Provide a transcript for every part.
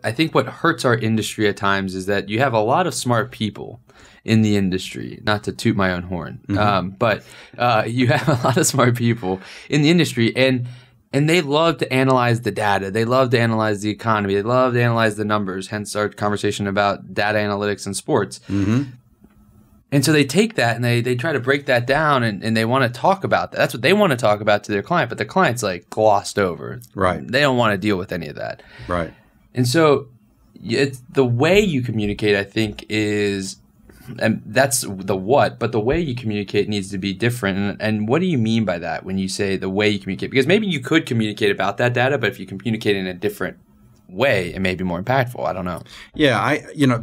I think what hurts our industry at times is that you have a lot of smart people in the industry, not to toot my own horn, but you have a lot of smart people in the industry, and they love to analyze the data. They love to analyze the economy. They love to analyze the numbers, hence our conversation about data analytics in sports. And so they take that and they try to break that down and they want to talk about that. That's what they want to talk about to their client, but the client's like glossed over. Right. They don't want to deal with any of that. Right. And so it's the way you communicate, I think, is – and that's the what, but the way you communicate needs to be different. And what do you mean by that when you say the way you communicate? Because maybe you could communicate about that data, but if you communicate in a different way, it may be more impactful. I don't know. Yeah,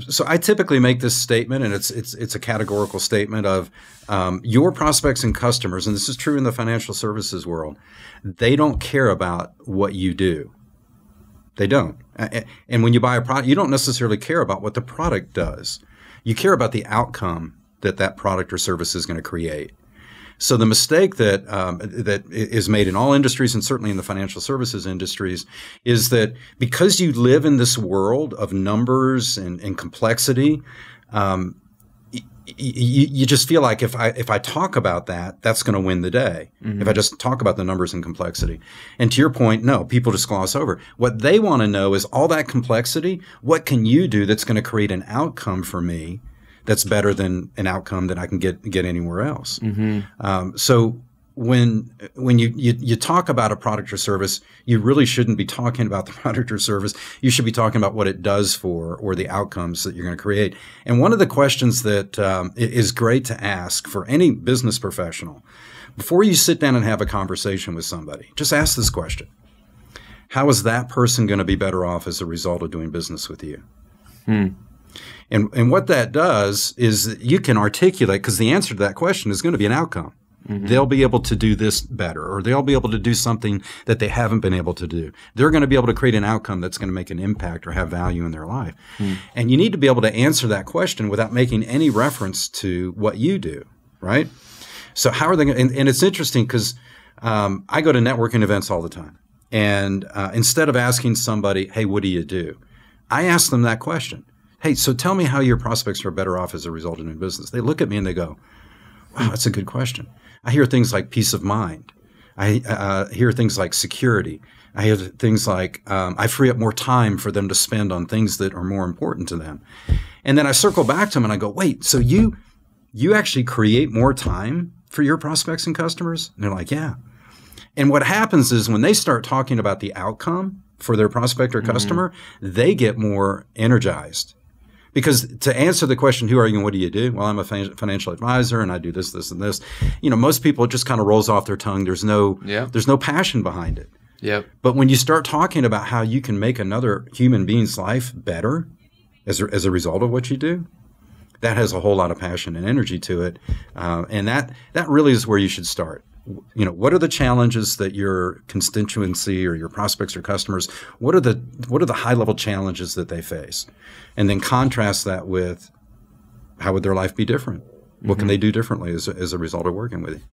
so I typically make this statement, and it's a categorical statement of your prospects and customers, and this is true in the financial services world. They don't care about what you do. They don't. And when you buy a product, you don't necessarily care about what the product does. You care about the outcome that product or service is going to create. So the mistake that is made in all industries, and certainly in the financial services industries, is that because you live in this world of numbers and complexity, you just feel like if I talk about that, that's going to win the day. If I just talk about the numbers and complexity. And to your point, no, people just gloss over. What they want to know is all that complexity, what can you do that's going to create an outcome for me that's better than an outcome that I can get anywhere else? So when you talk about a product or service, you really shouldn't be talking about the product or service. You should be talking about what it does for or the outcomes that you're going to create. And one of the questions that is great to ask for any business professional, before you sit down and have a conversation with somebody, just ask this question. How is that person going to be better off as a result of doing business with you? And what that does is that you can articulate, because the answer to that question is going to be an outcome. They'll be able to do this better, or they'll be able to do something that they haven't been able to do. They're going to be able to create an outcome that's going to make an impact or have value in their life. And you need to be able to answer that question without making any reference to what you do, right? So how are they going to – and it's interesting because I go to networking events all the time. And instead of asking somebody, hey, what do you do? I ask them that question. Hey, so tell me how your prospects are better off as a result of doing business. They look at me and they go, wow, that's a good question. I hear things like peace of mind. I hear things like security. I hear things like I free up more time for them to spend on things that are more important to them. And then I circle back to them and I go, wait, so you actually create more time for your prospects and customers? And they're like, yeah. And what happens is when they start talking about the outcome for their prospect or customer, they get more energized. Because to answer the question, who are you and what do you do? Well, I'm a financial advisor and I do this, this, and this. You know, most people, it just kind of rolls off their tongue. There's no passion behind it. Yep. But when you start talking about how you can make another human being's life better as a result of what you do, that has a whole lot of passion and energy to it. And that really is where you should start. You know, what are the challenges that your constituency or your prospects or customers, what are the high level challenges that they face? And then contrast that with how would their life be different? What can they do differently as a result of working with you?